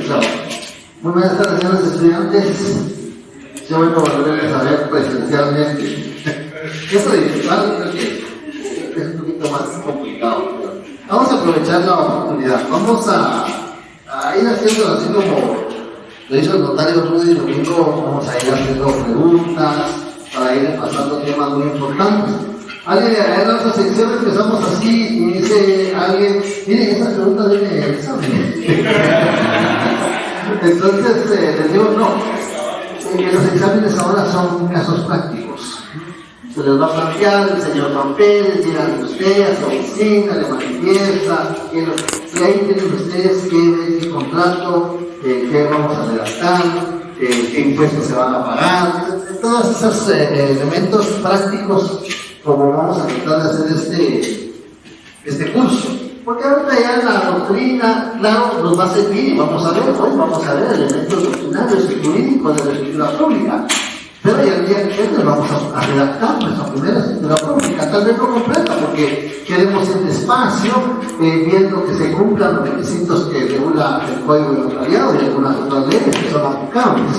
claro. Muy buenas tardes, señores estudiantes. Qué bueno volverles a ver presencialmente. Eso de virtual creo que es un poquito más complicado. Pero vamos a aprovechar la oportunidad. Vamos a ir haciendo así como lo hizo el notario Rudy Domingo. Vamos a ir haciendo preguntas para ir pasando temas muy importantes. Alguien en nuestra sección empezamos así y dice alguien, mire, esa pregunta viene del examen. Entonces les digo, no, los exámenes ahora son casos prácticos. Se les va a plantear, el señor Juan Pérez, llegan ustedes a su oficina, le manifiesta, y ahí tienen ustedes qué contrato, qué vamos a redactar, qué impuestos se van a pagar, todos esos elementos prácticos como vamos a tratar de hacer este curso. Porque ahorita ya la doctrina, claro, nos va a servir y vamos a ver, hoy vamos a ver elementos doctrinarios y jurídicos de la escritura pública. Pero ya el día que viene vamos a redactar nuestra primera escritura pública, tal vez no completa, porque queremos ir despacio, viendo que se cumplan los requisitos que regula el Código de Notariado y algunas otras leyes que son aplicables.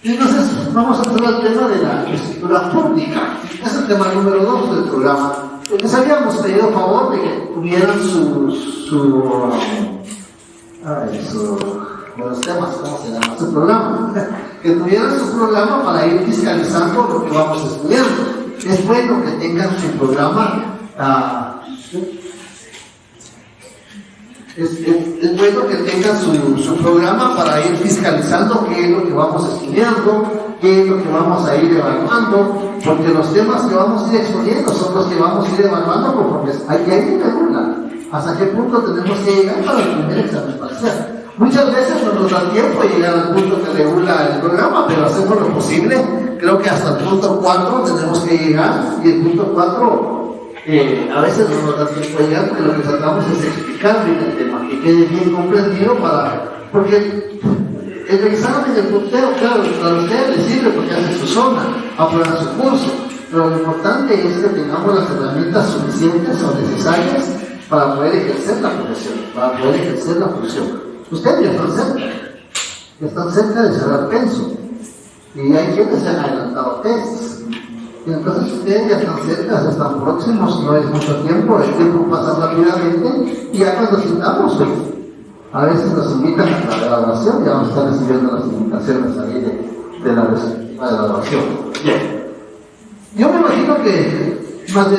Entonces, vamos a entrar al tema de la escritura pública. Es el tema número 2 del programa. Les habíamos pedido favor de que tuvieran los temas, ¿cómo se llama? Su programa. Que tuvieran su programa para ir fiscalizando lo que vamos estudiando. Es bueno que tengan su programa. Es bueno que tengan su programa para ir fiscalizando qué es lo que vamos estudiando, qué es lo que vamos a ir evaluando, porque los temas que vamos a ir exponiendo son los que vamos a ir evaluando conforme hay que regula hasta qué punto tenemos que llegar para el primer examen parcial. Muchas veces no nos da tiempo de llegar al punto que regula el programa, pero hacemos lo posible. Creo que hasta el punto 4 tenemos que llegar, y el punto 4 a veces no nos da tiempo de llegar, porque lo que tratamos es explicar bien el tema, que quede bien comprendido porque el examen del punteo, claro, para ustedes les sirve porque hacen su zona, aprueban su curso, pero lo importante es que tengamos las herramientas suficientes o necesarias para poder ejercer la profesión, para poder ejercer la función. Ustedes ya están cerca de cerrar penso, y hay quienes se han adelantado tesis. Y entonces ustedes ya están cerca, ya están próximos, no es mucho tiempo, el tiempo pasa rápidamente, y ya cuando sintamos, pues, a veces nos invitan a la graduación, ya vamos a estar recibiendo las invitaciones ahí de la respectiva graduación. Bien. Yo me imagino que más de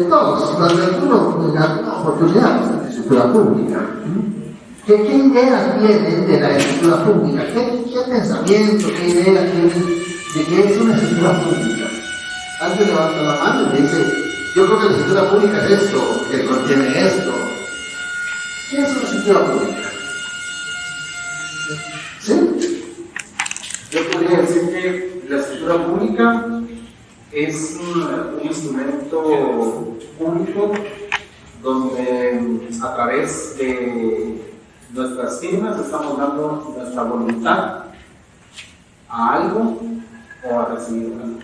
todos, más de alguna oportunidad de escritura pública. ¿Qué idea tienen de la escritura pública? ¿Qué pensamiento, qué idea tienen de qué es una escritura pública? Alguien levanta la mano y dice, yo creo que la escritura pública es esto, que contiene esto. ¿Qué es una escritura pública? ¿Sí? Yo podría decir que la escritura pública es un instrumento público donde a través de nuestras firmas estamos dando nuestra voluntad a algo o a recibir algo.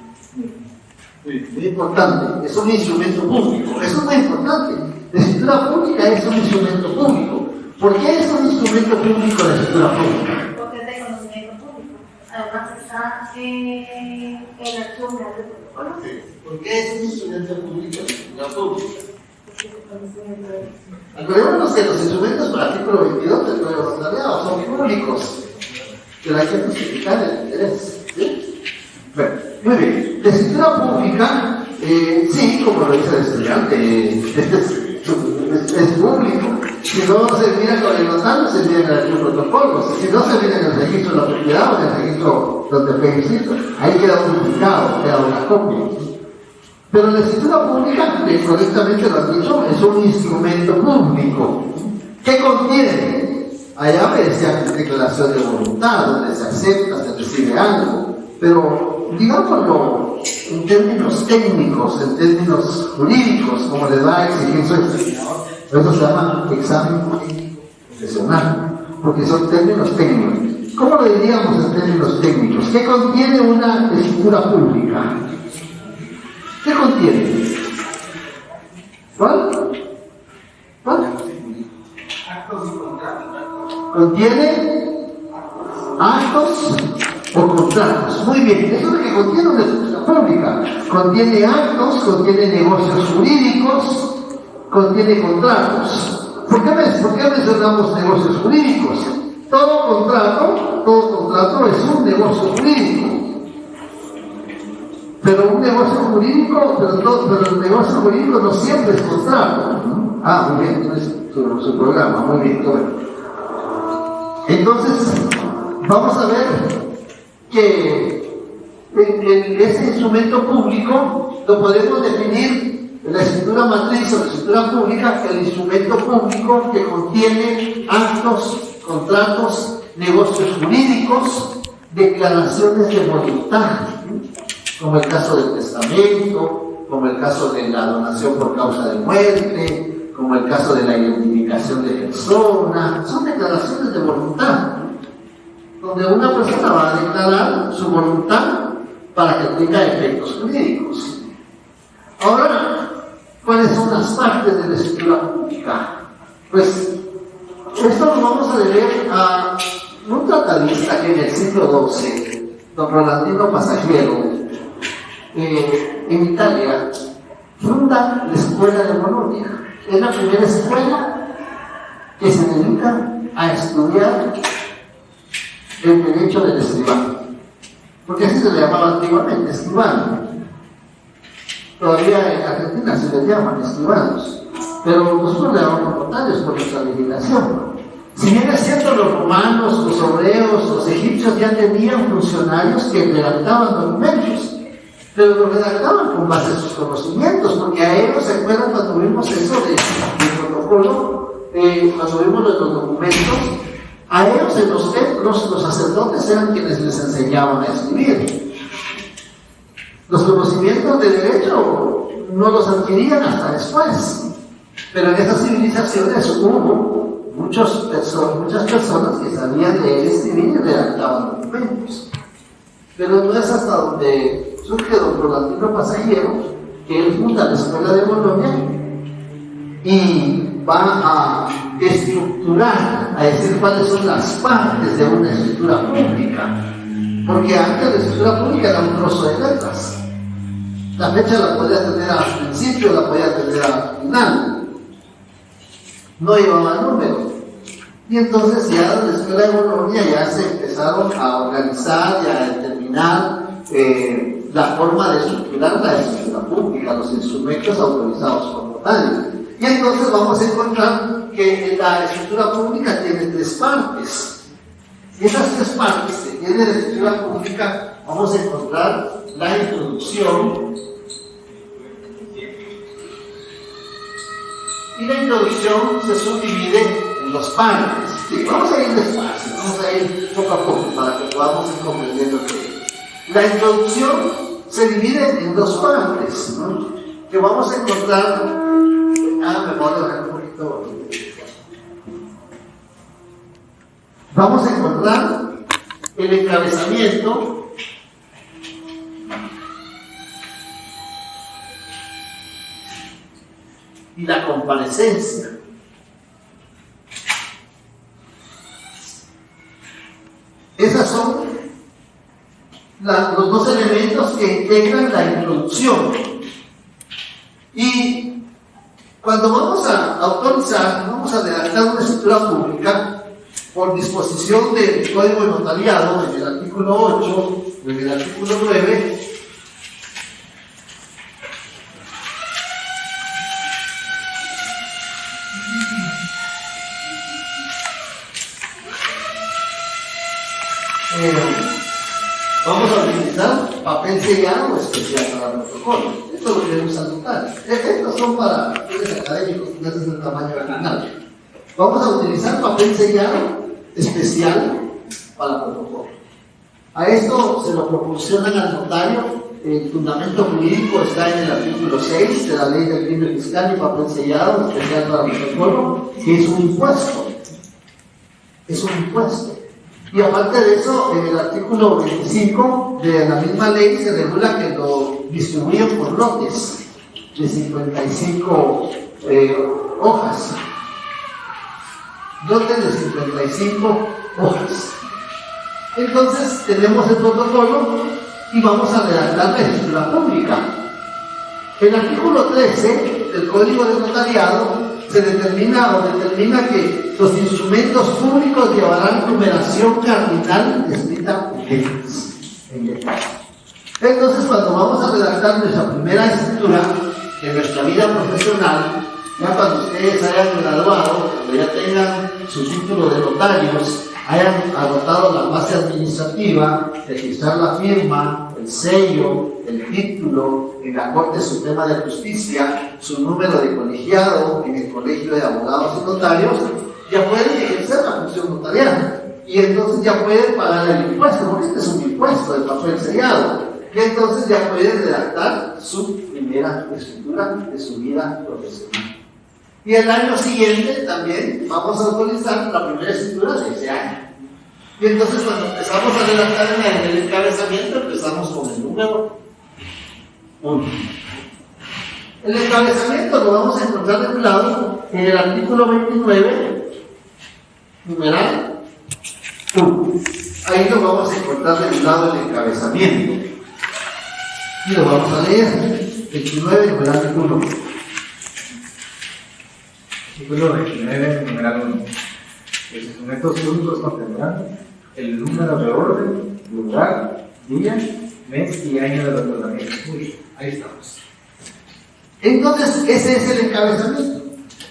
Muy importante, es un instrumento público, eso es muy importante. La escritura pública es un instrumento público. ¿Por qué es un instrumento público la escritura pública? Porque es de conocimiento público. Además está en la acción de protocolo. ¿Por qué es un instrumento público la escritura pública? Acordémonos que los instrumentos por el artículo 22 del Código de Notariado son públicos, que hay que justificar el interés. ¿Sí? Bueno, muy bien. La escritura pública, sí, como lo dice el estudiante, es público. Si no se mira con el notario, se mira en el protocolo. Si no se mira en el registro de la propiedad o en el registro donde fue inscrito, ahí queda un duplicado, queda una copia. Pero la escritura pública, correctamente lo han dicho, es un instrumento público. ¿Qué contiene? Allá decía declaración de voluntad, donde se acepta, se recibe algo. Pero, digámoslo en términos técnicos, en términos jurídicos, como le va a exigir su examinador, eso se llama examen jurídico profesional, porque son términos técnicos. ¿Cómo lo diríamos en términos técnicos? ¿Qué contiene una escritura pública? ¿Qué contiene? ¿Cuál? Actos y contratos. Contiene actos o contratos. Muy bien, eso es lo que contiene una escritura pública. Contiene actos, contiene negocios jurídicos, contiene contratos. ¿Por qué mencionamos negocios jurídicos? Todo contrato es un negocio jurídico. Pero un negocio jurídico, pero el negocio jurídico no siempre es contrato. Muy bien, entonces su programa, muy bien, todo bien. Entonces, vamos a ver que ese instrumento público lo podemos definir en la escritura matriz o la escritura pública, el instrumento público que contiene actos, contratos, negocios jurídicos, declaraciones de voluntad, como el caso del testamento, como el caso de la donación por causa de muerte, como el caso de la identificación de persona. Son declaraciones de voluntad, donde una persona va a declarar su voluntad para que tenga efectos jurídicos. Ahora, ¿cuáles son las partes de la escritura pública? Pues esto lo vamos a deber a un tratadista que en el siglo XII, don Rolandino Passagiero, en Italia, funda la escuela de Bolonia. Es la primera escuela que se dedica a estudiar el derecho del escribano, porque así se le llamaba antiguamente, escribano. Todavía en Argentina se les llaman escribanos, pero nosotros le llamamos notarios por nuestra legislación. Si bien es cierto, los romanos, los hebreos, los egipcios ya tenían funcionarios que redactaban documentos, pero lo redactaban con base a sus conocimientos, porque a ellos se acuerdan cuando vimos eso del protocolo, cuando vimos los documentos, a ellos en los templos los sacerdotes eran quienes les enseñaban a escribir. Los conocimientos de derecho no los adquirían hasta después, pero en esas civilizaciones hubo muchas personas que sabían leer, escribir y redactaban documentos. Pero no es hasta donde surge don Rolandino Passagiero que él funda la escuela de Bolonia y va a estructurar, a decir cuáles son las partes de una escritura pública, porque antes la escritura pública era un trozo de letras. La fecha la podía tener al principio, la podía tener al final, no llevaba número. Y entonces ya en la escuela de Bolonia ya se empezaron a organizar y a determinar la forma de estructurar la escritura pública, los instrumentos autorizados por notario. Y entonces vamos a encontrar que la escritura pública tiene tres partes. Y esas tres partes que tiene la escritura pública, vamos a encontrar la introducción. Y la introducción se subdivide en dos partes. Sí, vamos a ir despacio, vamos a ir poco a poco para que podamos ir comprendiendo que la introducción se divide en dos partes, ¿no? Que vamos a encontrar. Me voy a dejar un poquito. Vamos a encontrar el encabezamiento, y la comparecencia. Esas son los dos elementos que integran la introducción. Y cuando vamos a autorizar, vamos a redactar una escritura pública por disposición del Código de Notariado, en el artículo 8, en el artículo 9, vamos a utilizar papel sellado especial para el protocolo. Esto lo queremos anotar. Estos son para estudios académicos, que es el tamaño original. Vamos a utilizar papel sellado especial para el protocolo. A esto se lo proporcionan al notario. El fundamento jurídico está en el artículo 6 de la Ley del Crimen Fiscal y papel sellado especial para el protocolo, que es un impuesto. Es un impuesto. Y aparte de eso, en el artículo 25 de la misma ley se regula que lo distribuyen por lotes de 55 hojas. dote de 55 hojas. Entonces tenemos el protocolo y vamos a redactar la escritura pública. El artículo 13 del Código de Notariado se determina que los instrumentos públicos llevarán numeración cardinal escrita en letras. Entonces, cuando vamos a redactar nuestra primera escritura en nuestra vida profesional, ya cuando ustedes hayan graduado, cuando ya tengan su título de notarios, hayan anotado la base administrativa, registrar la firma, el sello, el título en la Corte Suprema de Justicia, su número de colegiado en el Colegio de Abogados y Notarios, ya pueden ejercer la función notarial. Y entonces ya pueden pagar el impuesto, porque este es un impuesto de papel sellado. Y entonces ya pueden redactar su primera escritura de su vida profesional. Y el año siguiente también vamos a autorizar la primera escritura de ese año. Y entonces cuando empezamos a redactar en el encabezamiento, empezamos con el número 1. El encabezamiento lo vamos a encontrar de un lado en el artículo 29, numeral 1. Ahí lo vamos a encontrar de un lado el encabezamiento. Y lo vamos a leer. 29, numeral 1. Artículo 29, numeral 1. Los instrumentos públicos contendrán el número de orden, lugar, día, mes y año del otorgamiento. Ahí estamos. Entonces, ese es el encabezamiento.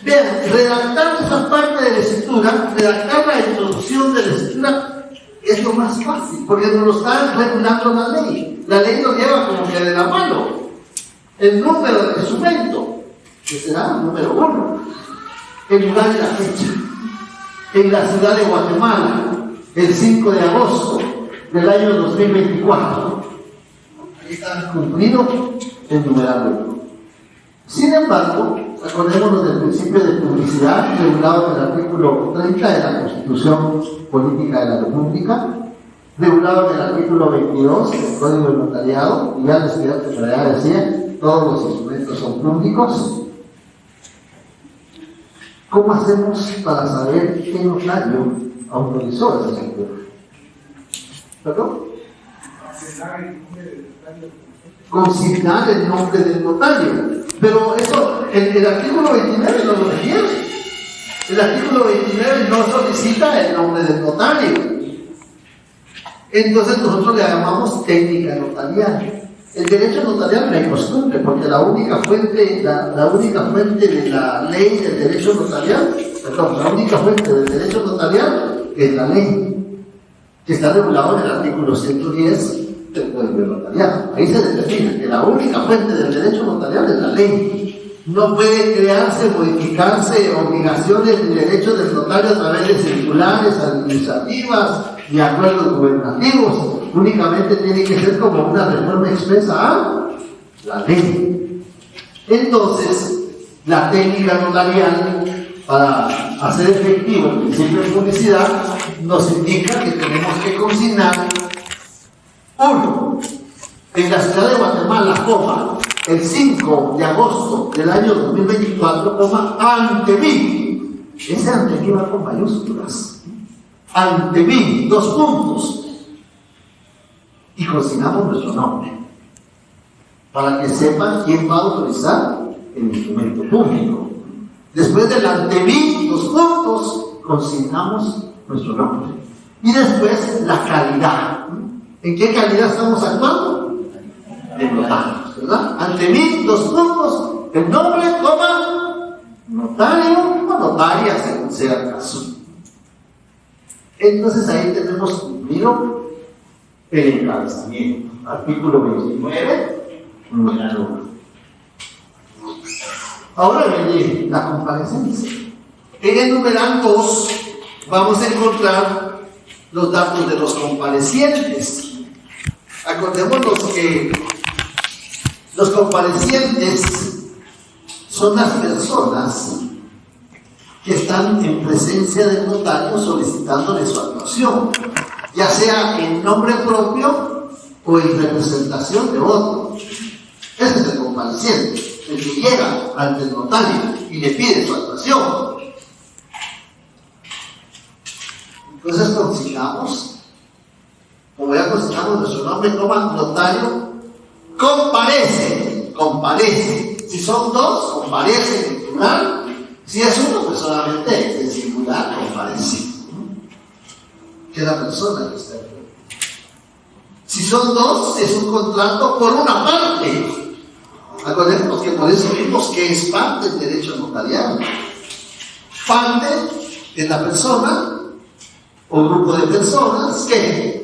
Vean, redactar esa parte de la escritura, redactar la introducción de la escritura, es lo más fácil, porque nos lo está regulando la ley. La ley nos lleva como que de la mano. El número del instrumento, que será el número 1. El lugar y la fecha. En la ciudad de Guatemala, el 5 de agosto del año 2024. Ahí está cumplido el numeral 1. Sin embargo, acordémonos del principio de publicidad regulado en el artículo 30 de la Constitución Política de la República, regulado en el artículo 22 del Código de Notariado, y ya les decía, todos los instrumentos son públicos. ¿Cómo hacemos para saber qué notario autorizó esa escritura? ¿Perdón? Consignar el nombre del notario. Pero eso, el artículo 29 no lo requiere. El artículo 29 no solicita el nombre del notario. Entonces nosotros le llamamos técnica notarial. El derecho notarial no hay costumbre, porque la única fuente de la ley del derecho notarial, la única fuente del derecho notarial es la ley, que está regulado en el artículo 110 del Código Notarial. Ahí se determina que la única fuente del derecho notarial es la ley. No puede crearse, modificarse obligaciones ni derechos del notario a través de circulares administrativas ni acuerdos gubernativos. Únicamente tiene que ser como una reforma expresa a la ley. Entonces, la técnica notarial, para hacer efectivo el principio de publicidad, nos indica que tenemos que consignar 1. En la ciudad de Guatemala, coma, el 5 de agosto del año 2024, coma, ante mí. Ese ante mí va con mayúsculas. Ante mí, 2 puntos. Y consignamos nuestro nombre, para que sepan quién va a autorizar el instrumento público. Después del ante mí, 2 puntos, consignamos nuestro nombre. Y después la calidad. ¿En qué calidad estamos actuando? De notarios, ¿verdad? Ante mí, 2 puntos, el nombre, coma, notario o notaria, según sea el caso. Entonces ahí tenemos cumplido el encabezamiento. Artículo 29, numeral 1. Ahora viene la comparecencia. En el numeral 2 vamos a encontrar los datos de los comparecientes. Acordémonos que los comparecientes son las personas que están en presencia del notario solicitándole su actuación, ya sea en nombre propio o en representación de otro. Ese es el compareciente, el que llega ante el notario y le pide su actuación. Entonces consignamos, como ya consignamos nuestro nombre, coma, notario, comparece, comparece. Si son dos, comparece en plural. Si es uno, pues solamente en singular comparece. Que la persona que está aquí. Si son dos, es un contrato por una parte. Acordémonos que por eso vimos que es parte del derecho notarial. Parte es la persona o grupo de personas que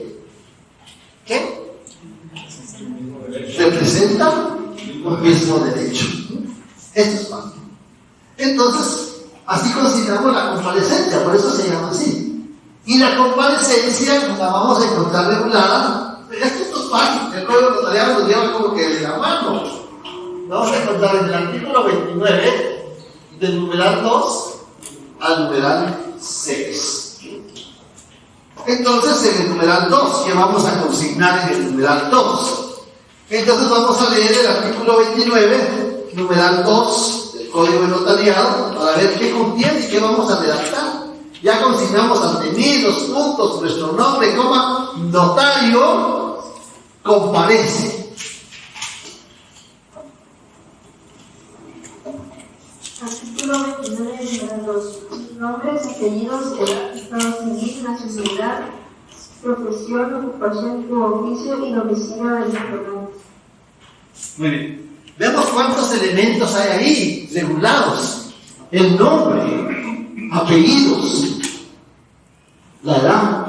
representan un mismo derecho. Esto es parte. Entonces, así consideramos la comparecencia, por eso se llama así. Y la comparecencia la vamos a encontrar regulada. Esto es fácil, el código notarial nos lleva como que de la mano. Vamos a encontrar en el artículo 29, del numeral 2 al numeral 6. Entonces, en el numeral 2, que vamos a consignar en el numeral 2. Entonces, vamos a leer el artículo 29, numeral 2 del Código de Notariado, para ver qué contiene y qué vamos a redactar. Ya consignamos ante mí los puntos, nuestro nombre, coma, notario, comparece. Artículo 29, número 2. Nombres, apellidos, edad, estado civil, nacionalidad, profesión, ocupación u oficio y domicilio del informante. Muy bien. Vemos cuántos elementos hay ahí regulados. El nombre, apellidos, la edad,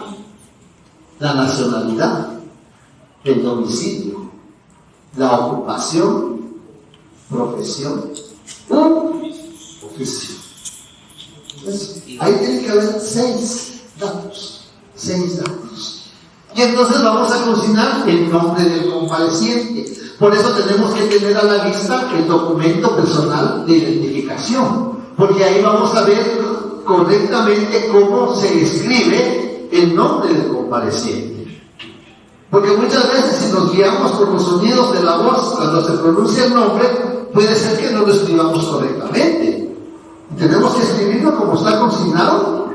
la nacionalidad, el domicilio, la ocupación, profesión, oficio. Entonces, ahí tiene que haber 6 datos. 6 datos. Y entonces vamos a consignar el nombre del compareciente. Por eso tenemos que tener a la vista el documento personal de identificación, porque ahí vamos a ver correctamente cómo se escribe el nombre del compareciente. Porque muchas veces si nos guiamos por los sonidos de la voz cuando se pronuncia el nombre, puede ser que no lo escribamos correctamente. Tenemos que escribirlo como está consignado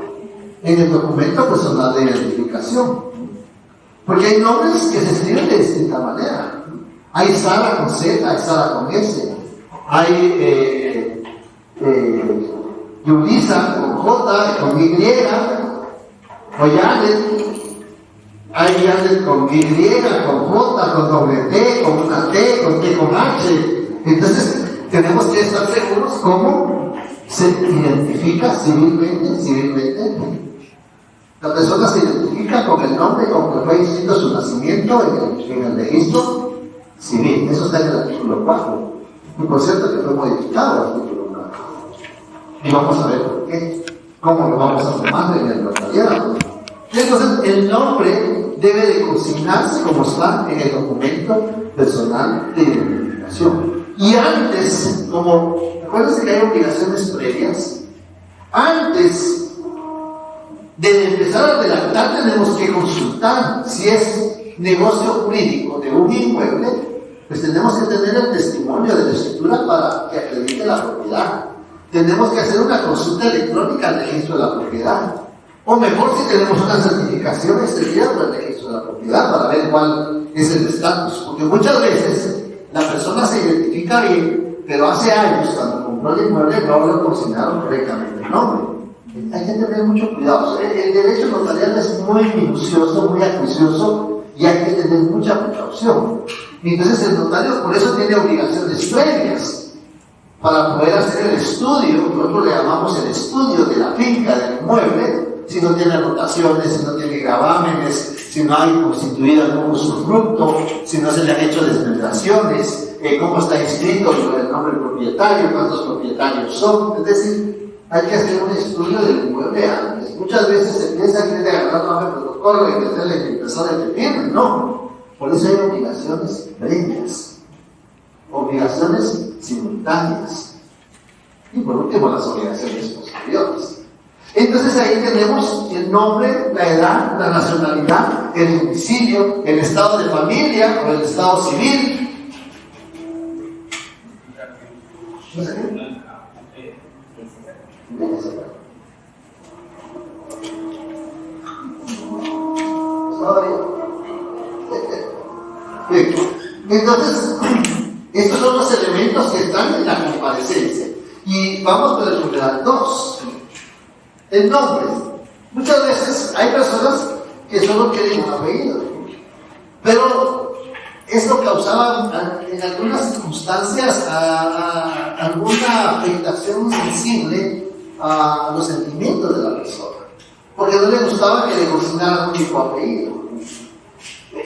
en el documento personal de identificación. Porque hay nombres que se escriben de distinta manera. Hay Sara con Z, hay Sara con S. Hay Yulisa con J, con Y. O Janet. Hay Janet con Y, con J, con doble T, con una T, con T con H. Entonces, tenemos que estar seguros cómo se identifica civilmente. La persona se identifica con el nombre con que fue inscrito su nacimiento en el registro civil. Eso está en el artículo 4. Y por cierto que fue modificado el artículo 4. Y vamos a ver por qué. ¿Cómo lo vamos a tomar en el notariado? Entonces, el nombre debe de consignarse como está en el documento personal de identificación. Y antes, como, acuérdense que hay obligaciones previas, antes de empezar a redactar tenemos que consultar si es negocio jurídico de un inmueble, pues tenemos que tener el testimonio de la escritura para que acredite la propiedad. Tenemos que hacer una consulta electrónica al registro de la propiedad. O mejor si tenemos una certificación extendida por el registro de la propiedad para ver cuál es el estatus. Porque muchas veces la persona se identifica bien, pero hace años cuando compró el inmueble no lo consignaron correctamente el nombre. Hay que tener mucho cuidado. El derecho notarial es muy minucioso, muy acuicioso y hay que tener mucha precaución. Y entonces el notario por eso tiene obligaciones previas para poder hacer el estudio. Nosotros le llamamos el estudio de la finca, del inmueble, si no tiene anotaciones, si no tiene gravámenes, si no hay constituido algún usufructo, si no se le han hecho desmembraciones, cómo está inscrito el nombre del propietario, cuántos propietarios son. Es decir, hay que hacer un estudio del inmueble antes. Muchas veces se piensa que es de agarrar nombre de protocolo y meterle el impresor de firme. No. Por eso hay obligaciones previas, obligaciones simultáneas y por último las obligaciones posteriores. Entonces ahí tenemos el nombre, la edad, la nacionalidad, el domicilio, el estado de familia o el estado civil. ¿No sé qué? todavía. Bien. Entonces, estos son los elementos que están en la comparecencia. Y vamos con el numeral 2. El nombre. Muchas veces hay personas que solo quieren un apellido, pero esto causaba en algunas circunstancias alguna afectación sensible a los sentimientos de la persona, porque no le gustaba que le consignaran un único apellido.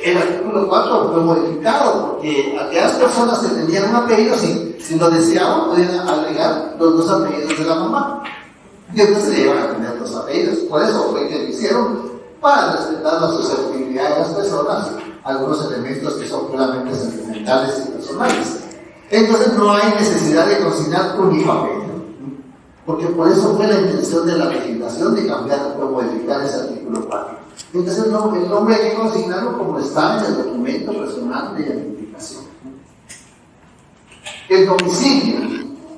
El artículo 4 fue modificado porque aquellas personas que tenían un apellido, si lo deseaban, podían agregar los dos apellidos de la mamá. Y entonces le iban a tener dos apellidos. Por eso fue que lo hicieron, para respetar la susceptibilidad de las personas, algunos elementos que son puramente sentimentales y personales. Entonces no hay necesidad de consignar un único apellido, porque por eso fue la intención de la legislación de cambiar o modificar ese artículo 4. Entonces el nombre hay que consignarlo como está en el documento personal de identificación. El domicilio.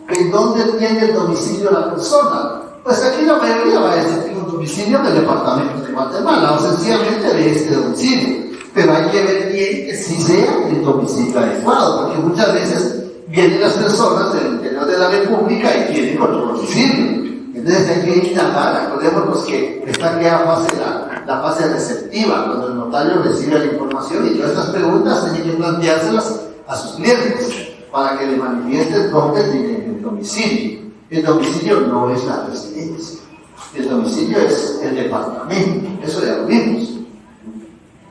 ¿En dónde tiene el domicilio la persona? Pues aquí la mayoría va a decir que un domicilio en el departamento de Guatemala, o sencillamente de este domicilio. Pero hay que ver bien que sí sea el domicilio adecuado, porque muchas veces vienen las personas del interior de la República y tienen otro domicilio. Entonces hay que indagar. Acordémonos que está aquella fase, la fase receptiva, cuando el notario recibe la información, y todas estas preguntas tienen que planteárselas a sus clientes para que le manifiesten dónde tienen el domicilio. El domicilio no es la residencia, el domicilio es el departamento, eso ya lo vimos.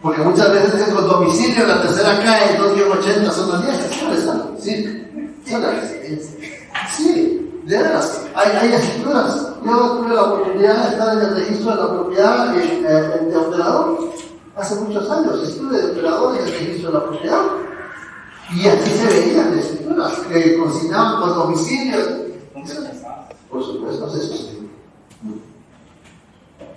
Porque muchas veces dicen con domicilio en la tercera calle, 2-80 son las 10, eso no es el domicilio, es la residencia. Sí, de veras, hay escrituras. Yo tuve la oportunidad de estar en el registro de la propiedad de operador hace muchos años. Estuve de operador en el registro de la propiedad y aquí se veían escrituras que consignaban con domicilio. Por supuesto, eso sí.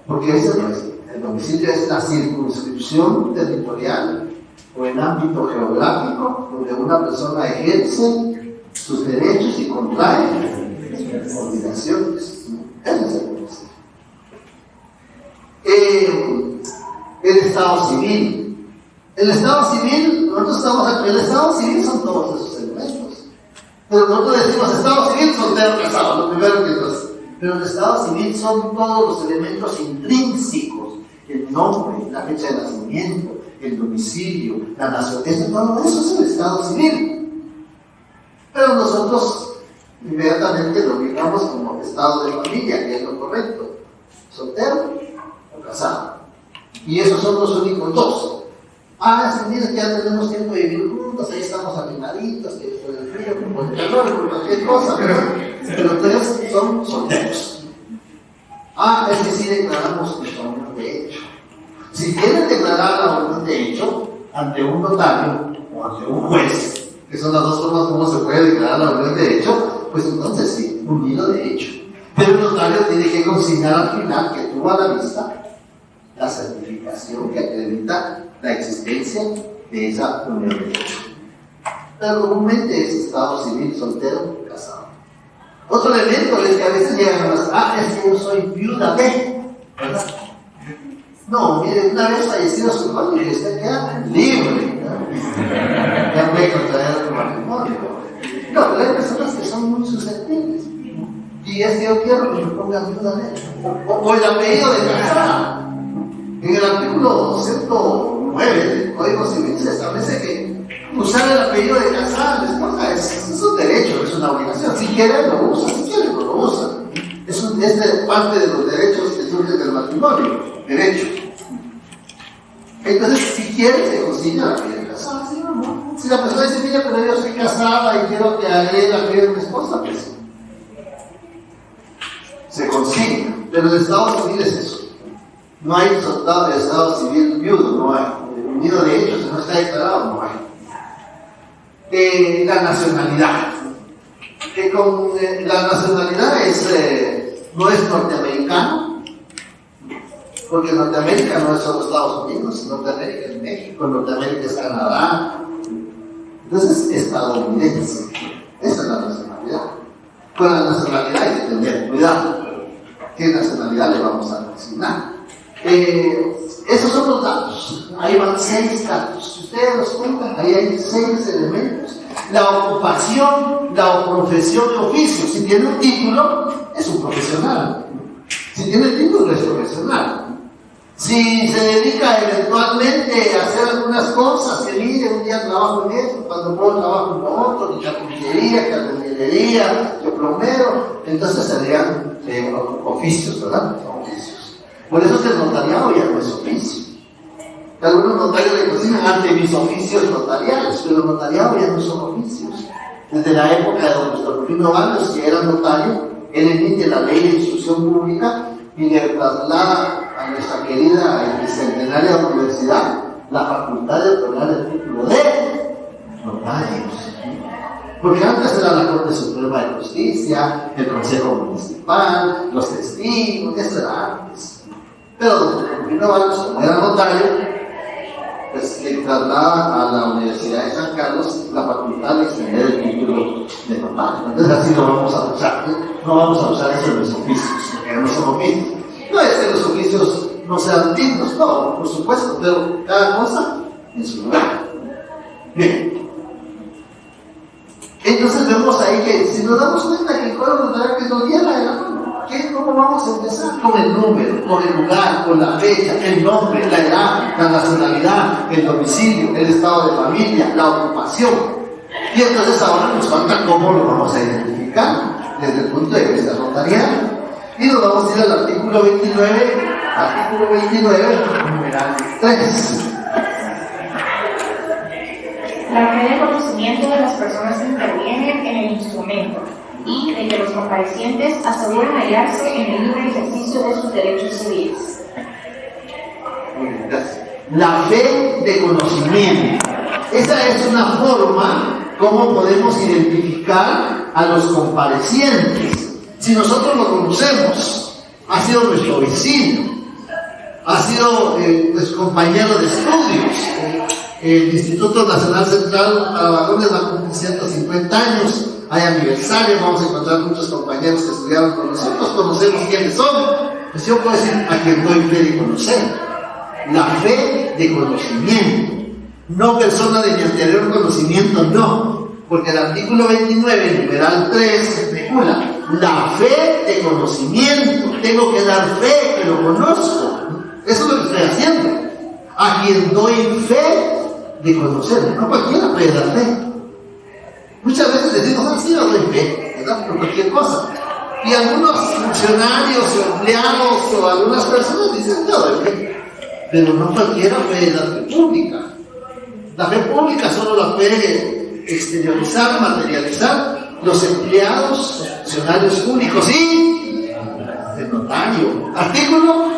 Porque el domicilio es la circunscripción territorial o el ámbito geográfico donde una persona ejerce sus derechos y contrae obligaciones. Ese es el domicilio. El Estado civil. El Estado civil, nosotros estamos aquí, el Estado civil son todos esos elementos. Pero nosotros decimos Estado civil, soltero, casado, lo primero que nos. Pero el Estado civil son todos los elementos intrínsecos: el nombre, la fecha de nacimiento, el domicilio, la nacionalidad, todo eso es el Estado civil. Pero nosotros inmediatamente lo ubicamos como estado de familia, que es lo correcto: soltero o casado. Y esos son los únicos dos. Sí, mira, que ya tenemos tiempo de vivir juntos, ahí estamos animaditos, que por el frío, por el calor, por cualquier cosa, pero ustedes son solteros. Es que sí declaramos nuestra unión de hecho. Si quieren declarar la unión de hecho ante un notario o ante un juez, que son las dos formas como se puede declarar la unión de hecho, pues entonces sí, unido de hecho. Pero el notario tiene que consignar al final que tuvo a la vista la certificación que acredita la existencia de esa unión de hecho. Pero comúnmente es estado civil, soltero, casado. Otro elemento es que a veces llegan a las, es que yo soy viuda de, ¿verdad? No, mire, una vez fallecido su cónyuge, usted queda libre, ¿no? Ya puede contraer otro matrimonio. No, pero hay personas que son muy susceptibles. Y es que yo quiero que me pongan viuda de, o el apellido de casada. En el artículo 109 del Código Civil se establece que usar el apellido de casada de esposa es un derecho, es una obligación. Si quieren lo usan, si quieren no lo usan. Es parte de los derechos que surgen del matrimonio, derechos. Entonces, si quieren, se consigna la apellido de casada. ¿Sí o no? Si la persona dice, mira, pero yo soy casada y quiero que agregue el apellido de mi esposa, pues se consigna. Pero el Estado civil es eso. No hay resultado de Estado civil viudo, no hay. Unido de hecho, si no está declarado, no hay. La nacionalidad. La nacionalidad no es norteamericano, porque Norteamérica no es solo Estados Unidos, Norteamérica es México, Norteamérica es Canadá. Entonces, estadounidense. Esa es la nacionalidad. Con la nacionalidad hay que tener cuidado. ¿Qué nacionalidad le vamos a asignar? Esos son los datos. datos. Ahí van 6 datos. Si ustedes los cuentan, ahí hay 6 elementos. La ocupación, la profesión y oficio. Si tiene un título, es un profesional. Si tiene título, es profesional. Si se dedica eventualmente a hacer algunas cosas, que mire, un día trabajo en esto, cuando puedo trabajo en lo otro, de carpintería, carpintería, de plomero, entonces serían oficios, ¿verdad? Oficios. Por eso que el notariado ya no es oficio. Algunos notarios le cocinan ante mis oficios notariales, pero el notariado ya no son oficios. Desde la época de don Rufino Barrios, que era notario, él emite la ley de instrucción pública y le traslada a nuestra querida y bicentenaria universidad la facultad de otorgar el título de notarios. Porque antes era la Corte Suprema de Justicia, el Consejo Municipal, los testigos, eso era antes. Pero don Rufino Barrios, como era notario, pues le traslada a la Universidad de San Carlos la facultad de extender el título de notario. Entonces así lo vamos a usar. No vamos a usar eso en los oficios, porque no son oficios. No es que los oficios no sean dignos, no, por supuesto, pero cada cosa en su lugar. Bien. Entonces vemos ahí que si nos damos cuenta que el código notario que nos lleva de la mano, ¿cómo vamos a empezar? Con el número, con el lugar, con la fecha, el nombre, la edad, la nacionalidad, el domicilio, el estado de familia, la ocupación. Y entonces ahora nos falta cómo lo vamos a identificar desde el punto de vista notarial. Y nos vamos a ir al artículo 29, numeral 3. La fe de conocimiento de las personas que intervienen en el instrumento y de que los comparecientes aseguran hallarse en el libre ejercicio de sus derechos civiles. La fe de conocimiento. Esa es una forma como podemos identificar a los comparecientes. Si nosotros lo conocemos, ha sido nuestro vecino, ha sido compañero de estudios. El Instituto Nacional Central para Varones va a cumplir 150 años. Hay aniversario, vamos a encontrar muchos compañeros que estudiaron con nosotros, conocemos quiénes son. Pues yo puedo decir a quien doy fe de conocer. La fe de conocimiento. No persona de mi anterior conocimiento, no. Porque el artículo 29, numeral 3, especula. La fe de conocimiento. Tengo que dar fe que lo conozco. Eso es lo que estoy haciendo. A quien doy fe de conocer. No cualquiera puede dar fe. Muchas veces decimos, sí, no doy fe, ¿verdad? Por cualquier cosa. Y algunos funcionarios o empleados o algunas personas dicen, yo doy fe. Pero no cualquiera puede dar fe pública. La fe pública solo la puede exteriorizar, materializar los empleados, los funcionarios públicos y el notario. Artículo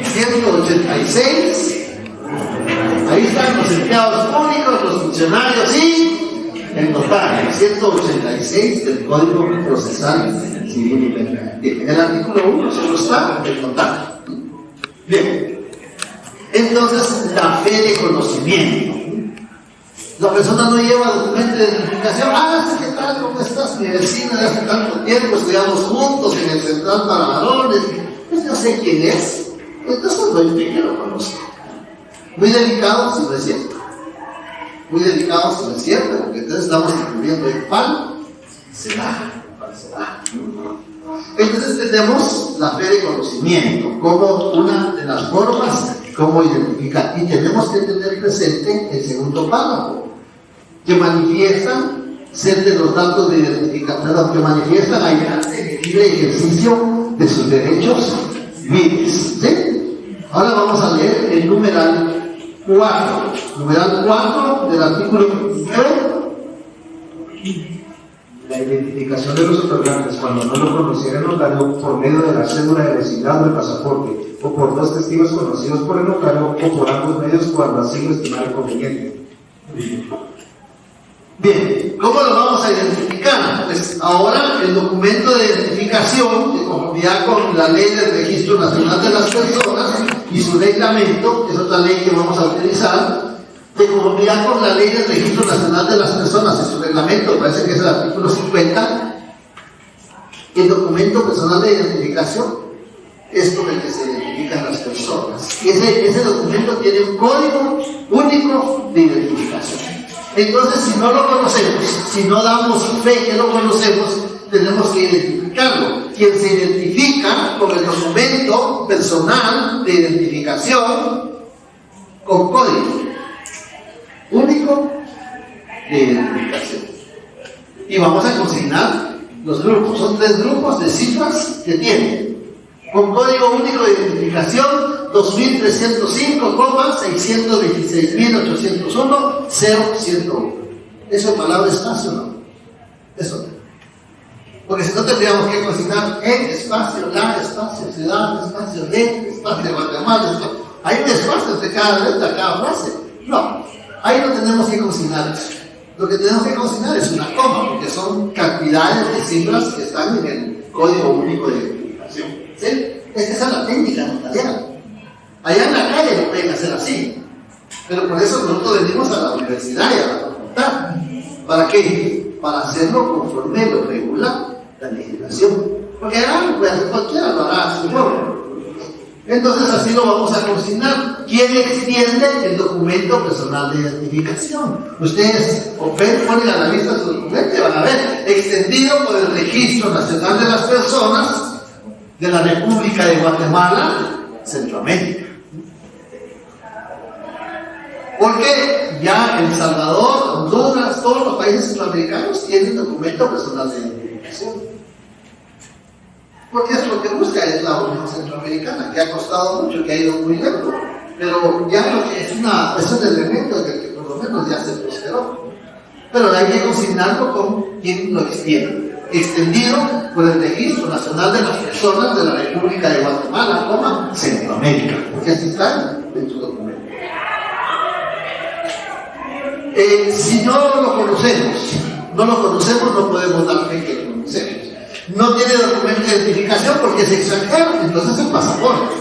186. Ahí están los empleados públicos, los funcionarios y el notario. 186 del Código Procesal Civil y Penal. En el artículo 1 solo está el notario. Bien. Entonces, la fe de conocimiento. La persona no lleva documento de identificación. ¿Qué tal? ¿Cómo estás? Mi vecina de hace tanto tiempo, estudiamos juntos en el Central para Varones. Pues yo sé quién es. Entonces doy fe que lo conozco. Muy delicado si no es cierto. Muy delicado si no es cierto, porque entonces estamos incluyendo el pan, se da. Entonces tenemos la fe de conocimiento como una de las formas como identificar. Y tenemos que tener presente el segundo párrafo, que manifiestan ser de los datos de identificación, que manifiestan hallarse en el libre ejercicio de sus derechos civiles. ¿Sí? Ahora vamos a leer el numeral 4 del artículo 29. La identificación de los otorgantes cuando no lo conociera el notario por medio de la cédula de vecindad o el pasaporte, o por dos testigos conocidos por el notario, o por ambos medios cuando así lo estimara conveniente. Bien, ¿cómo lo vamos a identificar? Pues ahora el documento de identificación, de conformidad con la Ley del Registro Nacional de las Personas y su reglamento, que es otra ley que vamos a utilizar, de conformidad con la Ley del Registro Nacional de las Personas y su reglamento, parece que es el artículo 50, el documento personal de identificación es con el que se identifica personas. Y ese documento tiene un código único de identificación. Entonces, si no lo conocemos, si no damos fe que lo conocemos, tenemos que identificarlo. Quien se identifica con el documento personal de identificación con código único de identificación. Y vamos a consignar los grupos. Son 3 grupos de cifras que tienen. Con código único de identificación 2305,626.801,01. Eso en palabra espacio, ¿no? Eso. Porque si no tendríamos que consignar espacio, la espacio, ciudad, espacio, espacio, Guatemala, espacio. Hay un espacio entre cada letra, cada frase. No, ahí no tenemos que consignar eso. Lo que tenemos que consignar es una coma, porque son cantidades de cifras que están en el código único de identificación. ¿Sí? Esa es la técnica notarial. Allá en la calle lo pueden hacer así. Pero por eso nosotros venimos a la universidad y a la facultad. ¿Para qué? Para hacerlo conforme lo regula la legislación. Porque allá lo puede hacer cualquiera, lo hará a su forma. Entonces así lo vamos a consignar. ¿Quién extiende el documento personal de identificación? Ustedes ponen a la vista su documento y van a ver, extendido por el Registro Nacional de las Personas de la República de Guatemala, Centroamérica. Porque ya El Salvador, Honduras, todos los países centroamericanos tienen documento personal de identificación. Porque es lo que busca es la Unión Centroamericana, que ha costado mucho, que ha ido muy lento, pero ya lo que es un elemento del que por lo menos ya se prosperó. Pero hay que consignarlo con quien lo extiende. Extendido por el Registro Nacional de las Personas de la República de Guatemala, Centroamérica, porque así está en su documento. Si no lo conocemos, no podemos dar fe que lo conocemos. No tiene documento de identificación porque es extranjero, entonces el pasaporte.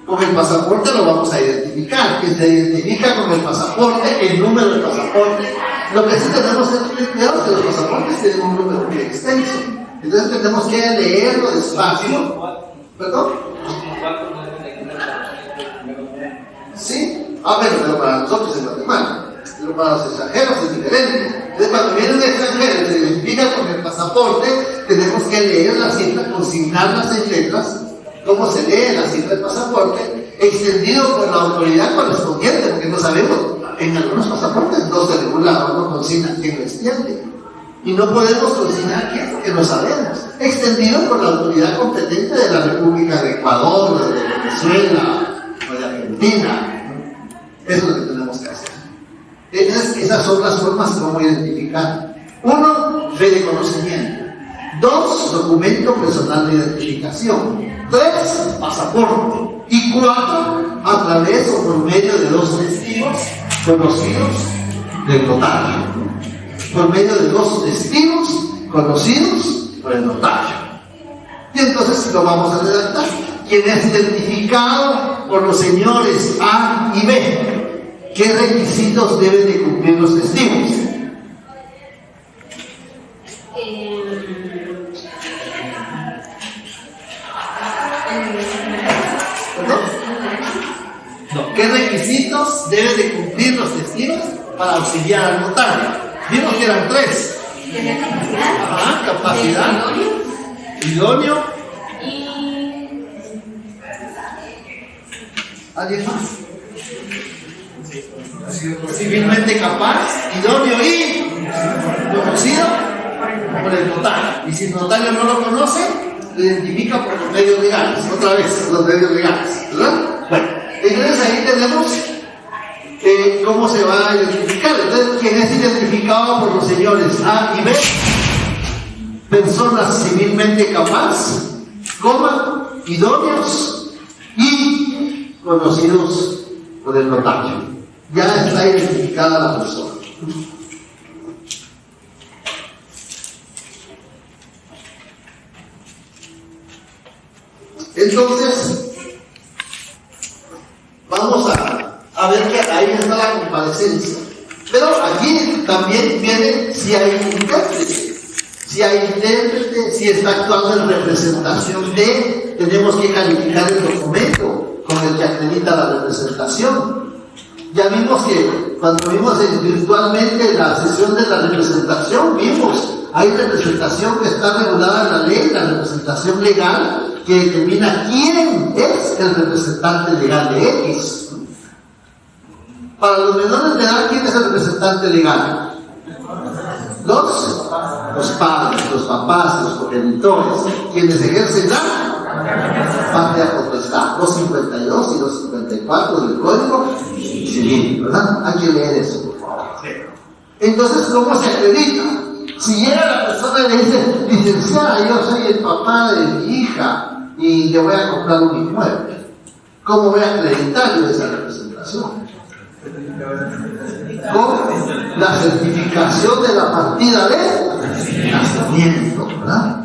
Con el pasaporte lo vamos a identificar. Que se identifica con el pasaporte, el número del pasaporte. Lo que sí tenemos que tener cuidado es que los pasaportes tienen un número muy extenso. Entonces tenemos que leerlo despacio. ¿Perdón? Sí. Pero para nosotros en Guatemala. Pero para los extranjeros es diferente. Entonces cuando viene un extranjero y se identifica con el pasaporte, tenemos que leer la cifra, consignarlas en letras, cómo se lee la cifra del pasaporte, extendido por la autoridad correspondiente, porque no sabemos, en algunos pasaportes no se regula o no consigna quién lo extiende. Y no podemos consignar quién, porque no sabemos. Extendido por la autoridad competente de la República de Ecuador, o de Venezuela, o de Argentina. Eso es lo que tenemos que hacer. Esas son las formas que vamos a identificar. 1, fe de conocimiento. 2, documento personal de identificación. 3, pasaporte. Y 4, a través o por medio de 2 testigos conocidos del notario. Por medio de 2 testigos conocidos por el notario. Y entonces lo vamos a redactar. Quien es identificado por los señores A y B. ¿Qué requisitos deben de cumplir los testigos? No. ¿Qué requisitos deben de cumplir los testigos para auxiliar al notario? Vimos que eran 3. Tener capacidad. Ajá, capacidad. Idóneo. Y ¿Alguien más? Civilmente capaz, idóneo y conocido por el notario. Y si el notario no lo conoce, lo identifica por los medios legales. Otra vez, los medios legales, ¿verdad? Bueno, entonces ahí tenemos cómo se va a identificar. Entonces, quien es identificado por los señores A y B, personas civilmente capaz, idóneos y conocidos por el notario. Ya está identificada la persona. Entonces, vamos a ver que ahí está la comparecencia. Pero aquí también viene si hay intérprete. Si está actuando en representación de, tenemos que calificar el documento con el que acredita la representación. Ya vimos que cuando vimos virtualmente la sesión de la representación, vimos, hay representación que está regulada en la ley, la representación legal que determina quién es el representante legal de X. Para los menores de edad, ¿quién es el representante legal? Los padres, los papás, los progenitores, quienes ejercen la patria potestad, 252 y 254 del Código Civil, ¿verdad? Hay que leer eso, por favor. Entonces, ¿cómo se acredita? Si llega la persona y le dice, licenciada, yo soy el papá de mi hija y le voy a comprar un inmueble, ¿cómo voy a acreditar yo esa representación? Con la certificación de la partida de nacimiento, ¿verdad?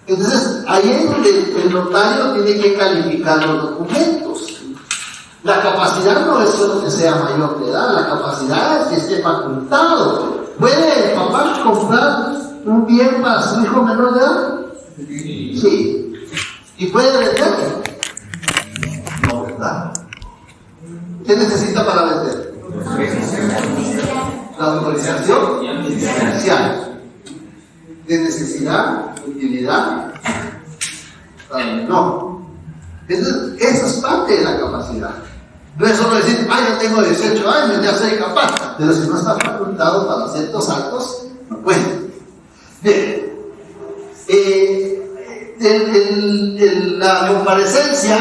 Entonces, ahí es donde el notario tiene que calificar los documentos. La capacidad no es solo que sea mayor de edad, la capacidad es que esté facultado. ¿Puede el papá comprar un bien para su hijo menor de edad? Sí. ¿Y puede venderlo? No, ¿verdad? ¿Qué necesita para vender? La autorización inicial. De necesidad, utilidad, no. Entonces, esa es parte de la capacidad. No es solo decir, yo tengo 18 años, ya soy capaz. Pero si no está facultado para ciertos actos, no puede. Bien. La comparecencia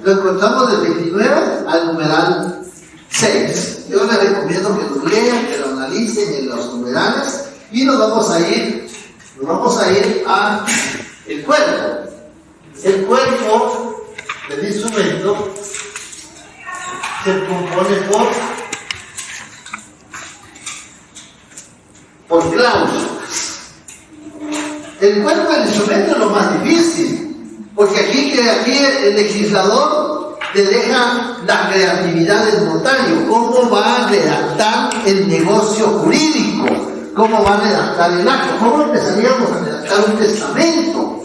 lo encontramos del 29 al numeral 6. Yo les recomiendo que lo lean, que lo analicen en los numerales y nos vamos a ir a el cuerpo. El cuerpo del instrumento se compone por cláusulas. El cuerpo del instrumento es lo más difícil, porque aquí el legislador le deja la creatividad del notario, cómo va a redactar el negocio jurídico, cómo va a redactar el acto, cómo empezaríamos a redactar un testamento,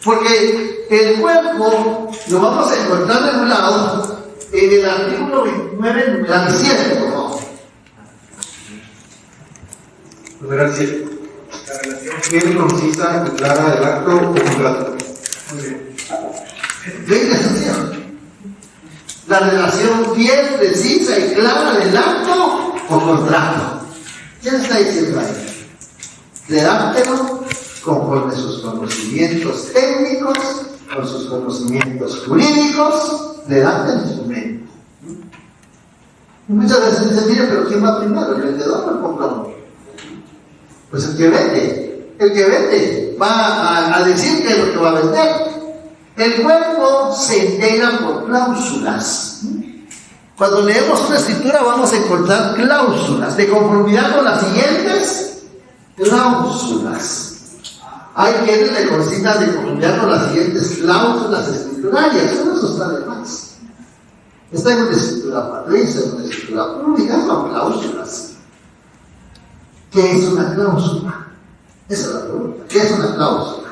porque el cuerpo lo vamos a encontrar en un lado, en el artículo 29, numeral 7, por favor. Numeral 7. La relación fiel, concisa y clara del acto o contrato. Muy bien. Ley de asociación. La relación fiel, precisa y clara del acto o contrato. ¿Quién está diciendo ahí? Redáctelo conforme sus conocimientos técnicos, con sus conocimientos jurídicos, redacta el instrumento. Y muchas veces dicen, mire, pero ¿quién va primero? ¿El vendedor o el comprador? Pues el que vende. El que vende va a decir qué es lo que va a vender. El cuerpo se integra por cláusulas. Cuando leemos una escritura vamos a encontrar cláusulas de conformidad con las siguientes cláusulas. Hay quienes le consignan de conformidad con las siguientes cláusulas escriturarias. Eso está de más. Está en una escritura patricia, en una escritura pública, son cláusulas. ¿Qué es una cláusula? Esa es la pregunta. ¿Qué es una cláusula?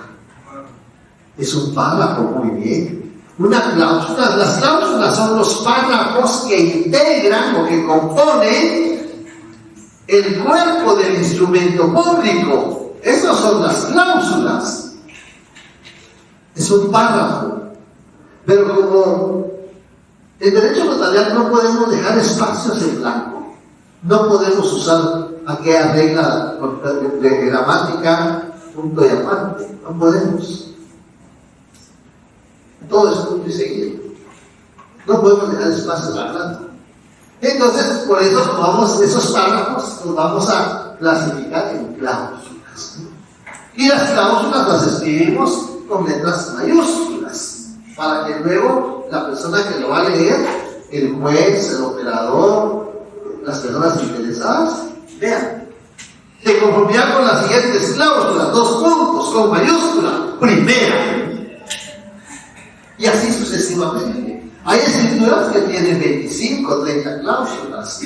Es un párrafo, muy bien. Una cláusula, las cláusulas son los párrafos que integran o que componen el cuerpo del instrumento público. Esas son las cláusulas. Es un párrafo. Pero como en derecho notarial no podemos dejar espacios en blanco, no podemos usar aquella regla de gramática, punto y aparte. No podemos. Todo es punto y seguido. No podemos dejar espacios en blanco. Entonces, por eso tomamos esos párrafos, los vamos a clasificar en cláusulas. Y las cláusulas las escribimos con letras mayúsculas, para que luego la persona que lo va a leer, el juez, el operador, las personas interesadas, vean. De conformidad con las siguientes cláusulas, 2 puntos, con mayúscula, primera. Y así sucesivamente. Hay escrituras que tienen 25 o 30 cláusulas.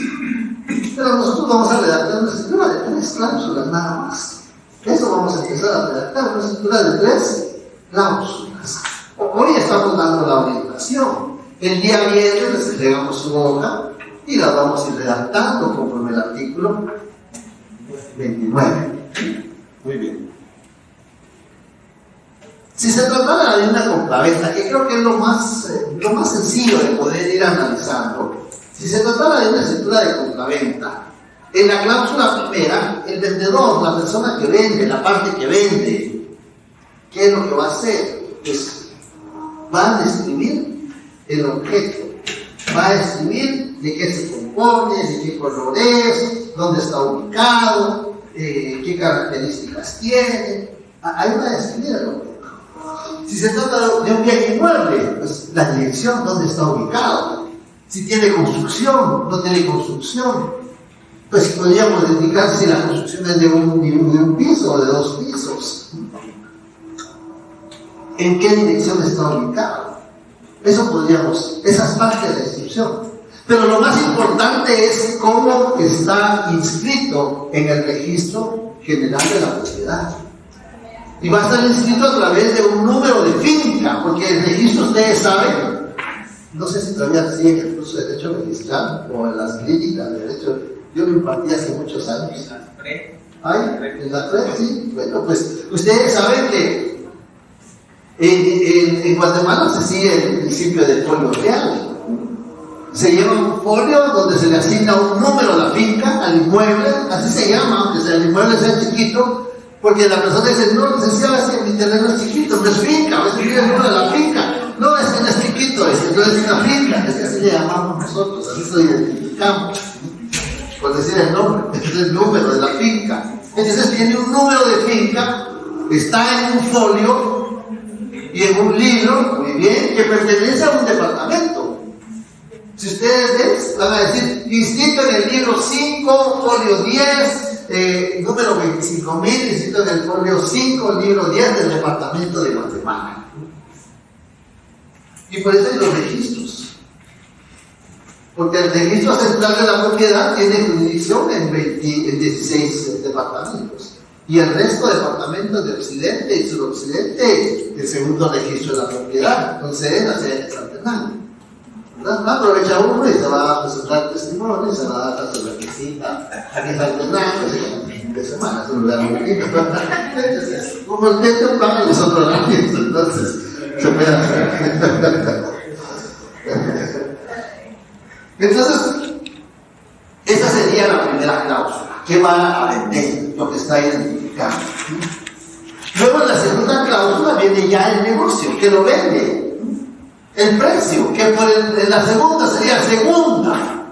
Pero nosotros vamos a redactar una escritura de 3 cláusulas nada más. Eso vamos a empezar a redactar, una escritura de 3 cláusulas. Hoy estamos dando la orientación, El día viernes les entregamos su hoja y la vamos a ir redactando conforme el artículo 29. Muy bien. Si se tratara de una compraventa, que creo que es lo más sencillo de poder ir analizando, si se tratara de una escritura de compraventa, en la cláusula primera, el vendedor, la persona que vende, la parte que vende, ¿qué es lo que va a hacer? Pues va a describir el objeto, va a describir de qué se compone, de qué color es, dónde está ubicado, qué características tiene. Ahí va a describir el objeto. Si se trata de un bien inmueble, pues la dirección, dónde está ubicado. Si tiene construcción, no tiene construcción. Pues podríamos indicar si la construcción es de un piso o de 2 pisos. ¿En qué dirección está ubicado? Eso podríamos, esas partes de la descripción. Pero lo más importante es cómo está inscrito en el registro general de la propiedad. Y va a estar inscrito a través de un número de finca, porque el registro, ustedes saben, no sé si todavía siguen el curso de Derecho Registral o en las clínicas de Derecho, yo lo impartí hace muchos años. ¿Ay? ¿En la red? Sí. Bueno, pues ustedes saben que en Guatemala se sigue el principio del folio real. Se lleva un folio donde se le asigna un número a la finca, al inmueble, así se llama, aunque sea el inmueble sea chiquito, porque la persona dice, no, licenciado, es que mi terreno es chiquito, no es finca, va a escribir el número de la finca. No, es que no es chiquito, es que no es una finca, es que así le llamamos nosotros, así lo identificamos, por decir el nombre, es el número de la finca. Entonces tiene un número de finca, está en un folio y en un libro, muy bien, que pertenece a un departamento. Si ustedes ven, van a decir, inscrito en el libro 5, folio 10, número 25.000, inscrito en el folio 5, libro 10 del departamento de Guatemala. Y por eso hay los registros. Porque el registro central de la propiedad tiene jurisdicción en 16 departamentos. Y el resto de departamentos de occidente y suroccidente, el segundo registro de la propiedad. Entonces es la sede de San Fernando. Aprovecha uno y se va a presentar testimonio, se va a dar su requisita aquí en San Fernando, de semana, es un lugar muy lindo. Como el que te pagan los otros años, entonces se puede hacer. Entonces, esa sería la primera cláusula, que va a vender lo que está identificado. Luego en la segunda cláusula viene ya el negocio, que lo vende. El precio, que en la segunda sería segunda.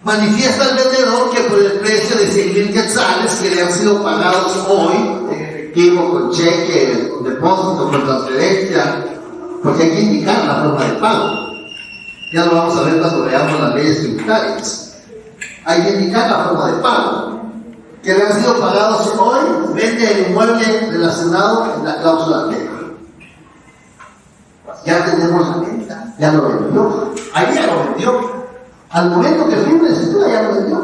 Manifiesta el vendedor que por el precio de 100,000 quetzales que le han sido pagados hoy, en efectivo, con cheque, con depósito, con transferencia, porque hay que indicar la forma de pago. Ya lo vamos a ver cuando veamos las leyes tributarias. Hay que indicar la forma de pago. Que le han sido pagados hoy, vende el inmueble relacionado en la cláusula T. Ya tenemos la venta, ya lo vendió. Ahí ya lo vendió. Al momento que firme la escritura ya lo vendió.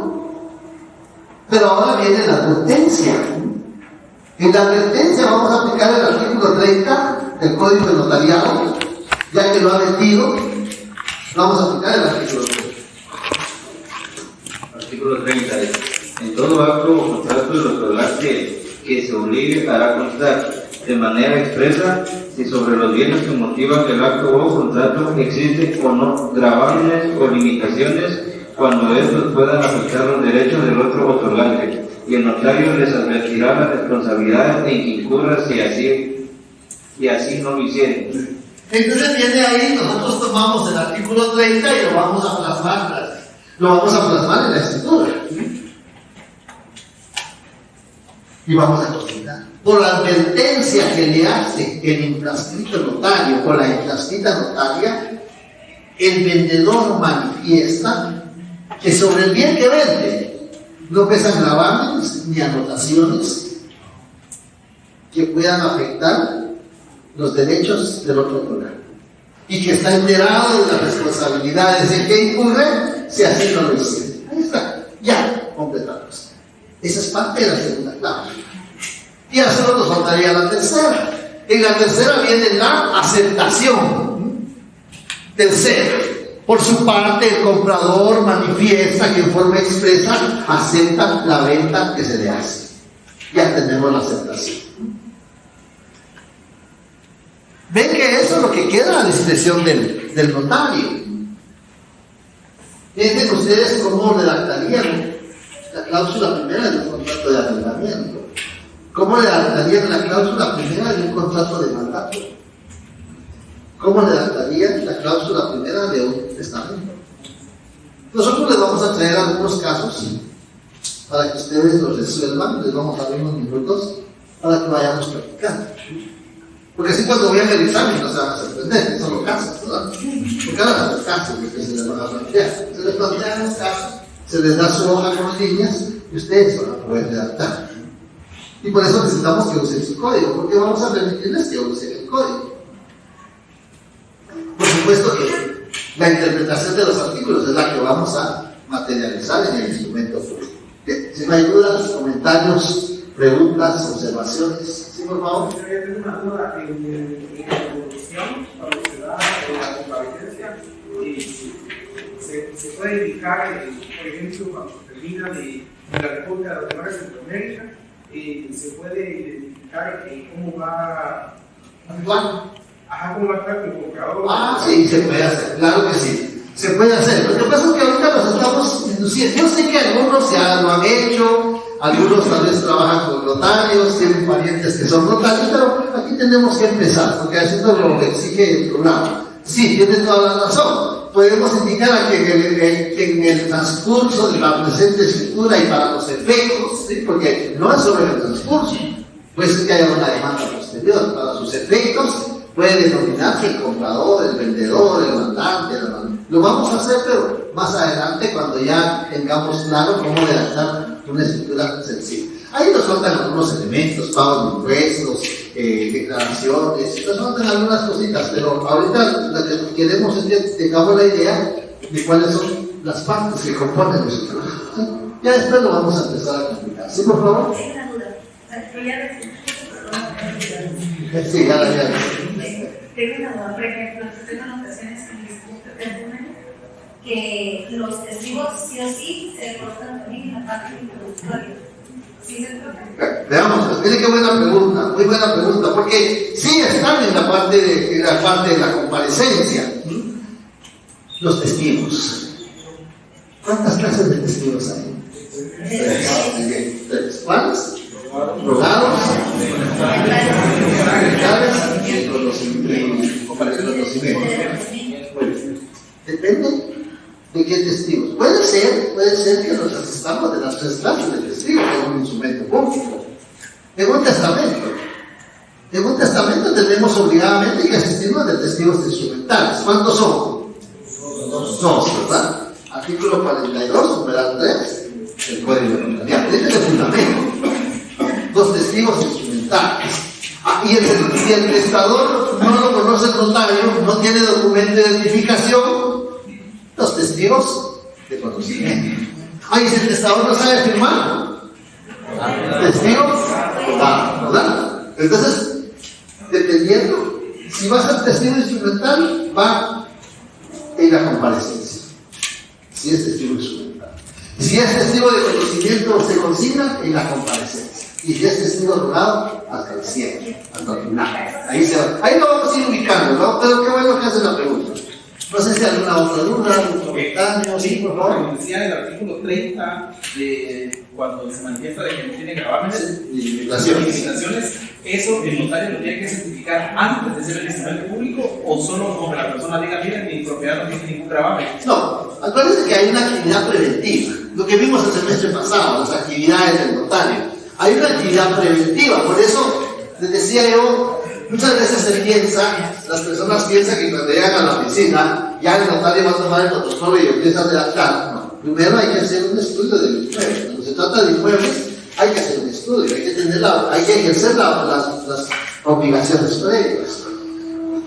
Pero ahora viene la advertencia. En la advertencia vamos a aplicar el artículo 30 del Código de Notariado, ya que lo ha vendido. Vamos a aplicar el artículo 30. Artículo 30. En todo acto o contrato de los otorgantes que se obligue hará constar de manera expresa si sobre los bienes que motivan el acto o contrato existen o no gravámenes o limitaciones cuando estos puedan afectar los derechos del otro otorgante, y el notario les advertirá las responsabilidades en que incurra si así no lo hicieren. Entonces viene ahí, nosotros tomamos el artículo 30 y lo vamos a plasmar en la escritura. Y vamos a considerar. Por la advertencia que le hace el imprascrito notario o la imprascrita notaria, el vendedor manifiesta que sobre el bien que vende no pesan gravámenes ni anotaciones que puedan afectar los derechos del otro otorgante, y que está enterado de las responsabilidades de que incurre si así no lo hiciera. Ahí está, ya completamos. Esa es parte de la segunda cláusula. Y a solo nos faltaría la tercera. En la tercera viene la aceptación. Tercero, por su parte, el comprador manifiesta que en forma expresa acepta la venta que se le hace. Ya tenemos la aceptación. Ven que eso es lo que queda a discreción del notario. Fíjense ustedes cómo redactarían la cláusula primera de un contrato de arrendamiento. ¿Cómo redactarían la cláusula primera de un contrato de mandato? ¿Cómo redactarían la cláusula primera de un testamento? Nosotros les vamos a traer algunos casos para que ustedes los resuelvan. Les vamos a dar unos minutos para que vayamos practicando. Porque así cuando vayan al examen no se van a sorprender, son los casos, ¿verdad? Porque ahora los casos que se les van a plantear. Se les plantean los casos, se les da su hoja con líneas y ustedes van a poder redactar. Y por eso necesitamos que usen su código, porque vamos a permitirles que usen el código. Por supuesto que la interpretación de los artículos es la que vamos a materializar en el instrumento público. Si no hay dudas, comentarios, preguntas, observaciones. Sí, por favor. Yo tengo una duda en la evolución, cuando se da la comparecencia, se puede indicar, por ejemplo, cuando se termina de la República de Guatemala y Centroamérica, se puede identificar cómo va a cómo va a estar el comprador. Sí, se puede hacer, claro que sí. Se puede hacer. Lo que pasa es que ahorita nos estamos induciendo. Yo sé que algunos ya lo han hecho, algunos tal vez trabajan con notarios, tienen parientes que son notarios, pero aquí tenemos que empezar, porque así nos lo exige el programa. Sí, tiene toda la razón. Podemos indicar que en el transcurso de la presente escritura y para los efectos, ¿sí? Porque no es sobre el transcurso, puede ser que haya una demanda posterior. Para sus efectos puede denominarse el comprador, el vendedor, el mandante, lo vamos a hacer, pero más adelante cuando ya tengamos claro cómo redactar una escritura sencilla. Ahí nos faltan algunos elementos, pagos de impuestos, declaraciones, nos faltan algunas cositas, pero ahorita lo que queremos es que tengamos la idea de cuáles son las partes que componen el escritura. ¿Sí? Ya después lo vamos a empezar a complicar. ¿Sí, por favor? Tengo una duda. Sí, ya. Tengo una duda, por ejemplo, tengo anotaciones en el discurso que los testigos sí o sí se colocan también en la parte introductoria. ¿Sí se toca? Veamos, miren qué buena pregunta, muy buena pregunta, porque sí están en la parte de la comparecencia. Los testigos. ¿Cuántas clases de testigos hay? Tres. ¿Cuántas? Rogados, y el conocimiento. Depende de qué testigos. Puede ser que nos asistamos de las tres clases de testigos en un instrumento público. En un testamento tenemos obligadamente que asistirnos de testigos instrumentales. ¿Cuántos son? Dos, ¿verdad? Artículo 42, numeral 3, el Código Notarial. Este es el fundamento. Dos testigos instrumentales. Y el testador no lo conoce el notario, no tiene documento de identificación. Los testigos de conocimiento. Y si el testador no sabe firmar, testigos, ¿verdad? Entonces, dependiendo, si va a ser testigo instrumental, va en la comparecencia. Si es testigo instrumental. Si es testigo de conocimiento, se consigna en la comparecencia. Y si es testigo rogado, hasta el cierre, hasta el final. Ahí lo vamos a ir ubicando, ¿no? Pero qué bueno que hacen la pregunta. No sé si hay alguna otra duda, algún comentario, sí, por favor. Decía el artículo 30, cuando se manifiesta de que no tiene gravámenes, limitaciones, eso el notario lo tiene que certificar antes de ser el testamento público o solo como que la persona diga, mira, mi propiedad no tiene ningún gravamen. No, acuérdense que hay una actividad preventiva. Lo que vimos el semestre pasado, las actividades del notario. Hay una actividad preventiva, por eso les decía yo, muchas veces las personas piensan que cuando llegan a la oficina, ya el notario va a tomar el protocolo y empieza a redactar. No, primero hay que hacer un estudio del inmueble. Cuando se trata de inmuebles, hay que hacer un estudio, hay que ejercer las obligaciones previas.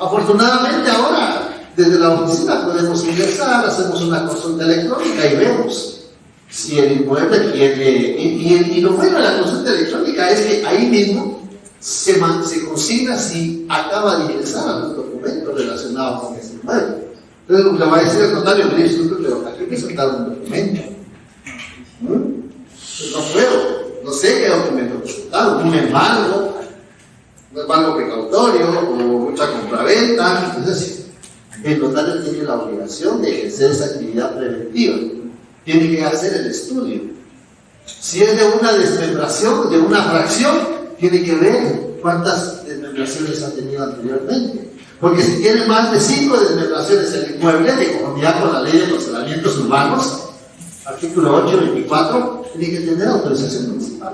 Afortunadamente ahora, desde la oficina podemos ingresar, hacemos una consulta electrónica y vemos si el inmueble tiene. Y lo bueno de la consulta electrónica es que ahí mismo se consigna si acaba de ingresar algún documento relacionado con ese inmueble. Entonces le va a decir al notario, mire, pero hay que presentar un documento. Pues no puedo, no sé qué documento presentar, un embargo precautorio o mucha compraventa. Entonces, el notario tiene la obligación de ejercer esa actividad preventiva. Tiene que hacer el estudio. Si es de una desmembración, de una fracción, tiene que ver cuántas desmembraciones ha tenido anteriormente. Porque si tiene más de 5 desmembraciones el inmueble, de conformidad con la ley de parcelamientos urbanos, artículo 824, tiene que tener autorización municipal.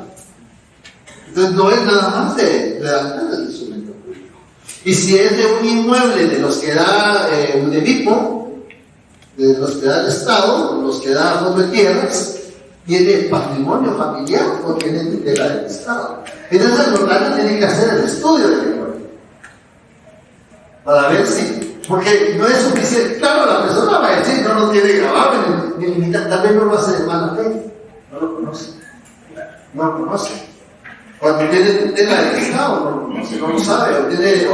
Entonces no es nada más de redactar el instrumento público. Y si es de un inmueble de los que da de BIPO, de los que da el Estado, los que da fondo de tierras, tiene patrimonio familiar o tiene tutela del Estado. Entonces el notario tiene que hacer el estudio del inmueble para ver si, porque no es suficiente. Claro, la persona va a decir, no tiene gravamen, ni tal vez no lo hace de mala fe, no lo conoce. Cuando tiene tutela del Estado, no lo conoce, no lo sabe, o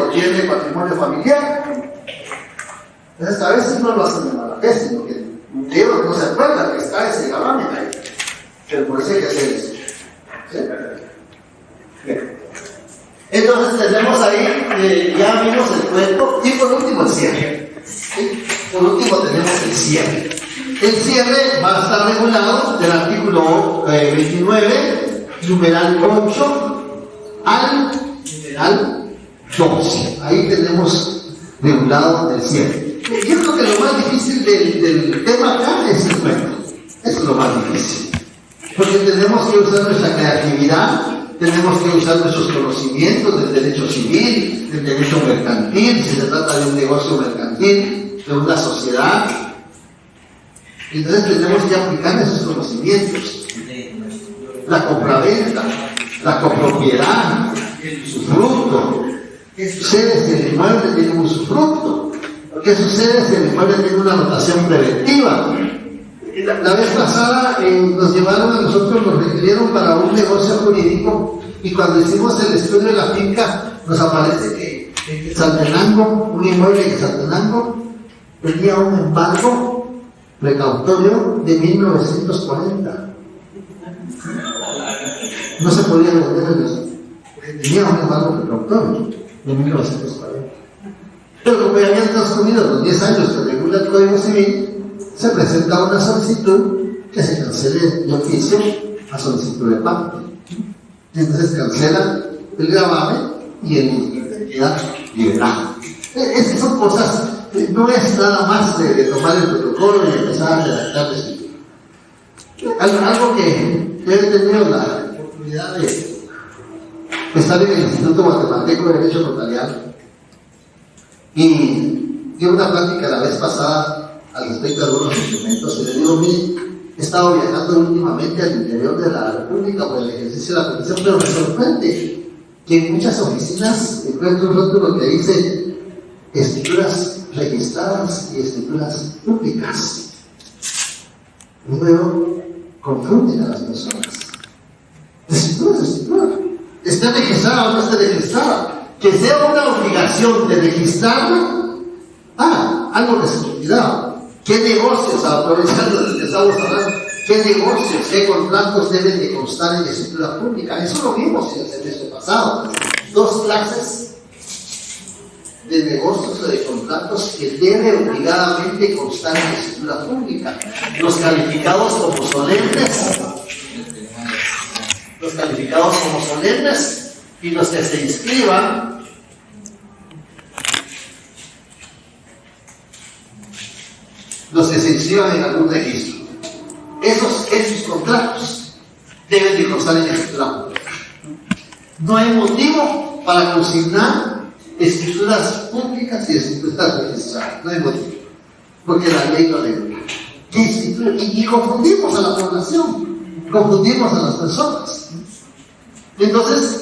tiene patrimonio familiar. Entonces a veces no lo hacen de mala fe, sino que Dios no se acuerda que está ese gravamen ahí. Pero por eso hay que hacer eso. ¿Sí? Bien. Entonces tenemos ahí, ya vimos el cuento, y por último el cierre. ¿Sí? Por último tenemos el cierre. El cierre va a estar regulado del artículo 29, numeral 8, al numeral 12. Ahí tenemos regulado el cierre. Yo creo que lo más difícil del tema acá es el cuento. Eso es lo más difícil. Porque tenemos que usar nuestra creatividad, tenemos que usar nuestros conocimientos del derecho civil, del derecho mercantil, si se trata de un negocio mercantil, de una sociedad. Entonces tenemos que aplicar esos conocimientos. La compraventa, la copropiedad, su fruto. ¿Qué sucede si el inmueble tiene un usufructo? ¿Qué sucede si el inmueble tiene una anotación preventiva? La vez pasada nos llevaron a nosotros, nos requirieron para un negocio jurídico, y cuando hicimos el estudio de la finca nos aparece que en Saltenango, un inmueble en Saltenango, tenía un embargo precautorio de 1940. No se podía vender el negocio, porque tenía un embargo precautorio de 1940. Pero como ya habían transcurrido los 10 años que regula el Código Civil, se presenta una solicitud que se cancele de oficio a solicitud de parte. Entonces cancelan el gravamen y el inmueble queda liberado. Esas son cosas, no es nada más de tomar el protocolo y empezar a redactar la escritura. Algo que yo he tenido la oportunidad de estar en el Instituto Guatemalteco de Derecho Notarial, y di una plática la vez pasada al respecto de algunos instrumentos, y le digo, mire, he estado viajando últimamente al interior de la República por el ejercicio de la profesión, pero me sorprende que en muchas oficinas encuentro un rótulo que dice escrituras registradas y escrituras públicas. Y luego confunden a las personas. Escritura es escritura. ¿Está registrada o no está registrada? Que sea una obligación de registrarla. Algo que se me olvidaba. ¿Qué negocios, aprovechando lo que estamos hablando, qué negocios, qué contratos deben de constar en la escritura pública? Eso lo vimos en el semestre pasado. 2 clases de negocios o de contratos que debe obligadamente constar en la escritura pública. Los calificados como solemnes, y los que se inscriban en algún registro. Esos contratos deben de constar en la escritura pública. No hay motivo para consignar escrituras públicas y escrituras registradas. No hay motivo. Porque la ley lo regula. Y confundimos a la población, confundimos a las personas. Entonces,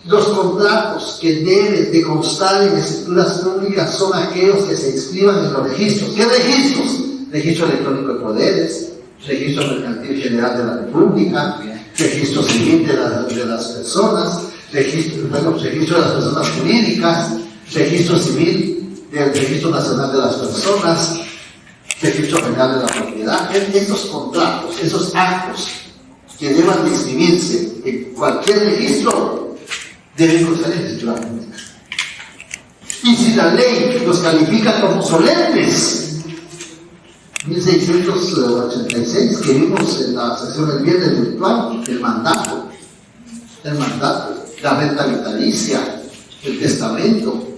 los contratos que deben de constar en escrituras públicas son aquellos que se inscriban en los registros. ¿Qué registros? Registro electrónico de poderes, registro mercantil general de la República, registro civil de las personas, registro de las personas jurídicas, registro civil del Registro Nacional de las Personas, Registro General de la Propiedad. Estos contratos, esos actos que deban de inscribirse en cualquier registro deben constar en escritura pública. Y si la ley los califica como solemnes, 1686 que vimos en la sesión del viernes virtual, el mandato, la renta vitalicia, el testamento,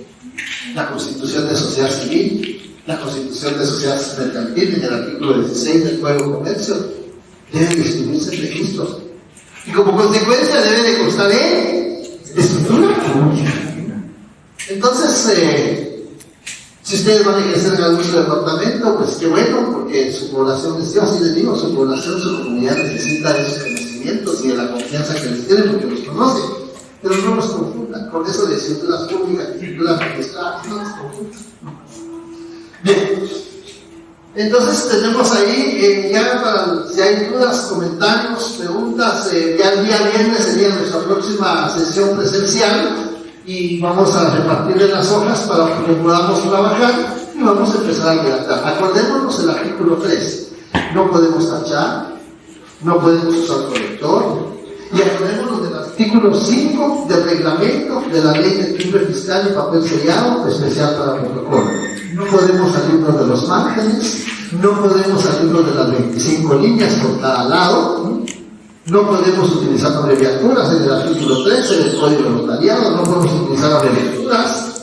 la constitución de sociedad civil, la constitución de sociedad mercantil en el artículo 16 del Código de Comercio, deben de escribirse en registros. Y como consecuencia debe de constar en escritura pública. Entonces, si ustedes van a ejercer en algún departamento, pues qué bueno, porque su población, yo así les digo, su población, su comunidad necesita de esos conocimientos y de la confianza que les tienen porque los conocen. Pero no los confundan con eso de escrituras públicas, escrituras registradas, no los confundan. Bien, entonces tenemos ahí, ya para, si hay dudas, comentarios, preguntas, ya el día viernes sería nuestra próxima sesión presencial. Y vamos a repartirle las hojas para que podamos trabajar y vamos a empezar a redactar. Acordémonos del artículo 3. No podemos tachar, no podemos usar corrector. Y acordémonos del artículo 5 del reglamento de la ley de timbre fiscal y papel sellado especial para protocolo. No podemos salirnos de los márgenes, no podemos salirnos de las 25 líneas por cada lado. No podemos utilizar abreviaturas en el artículo 13 del Código de Notariado, no podemos utilizar abreviaturas.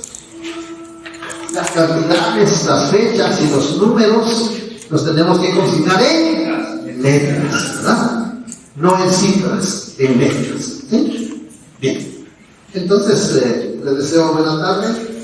Las cantidades, las fechas y los números los tenemos que consignar en letras, ¿verdad? No en cifras, en letras. ¿Sí? Bien. Entonces, les deseo buena tarde.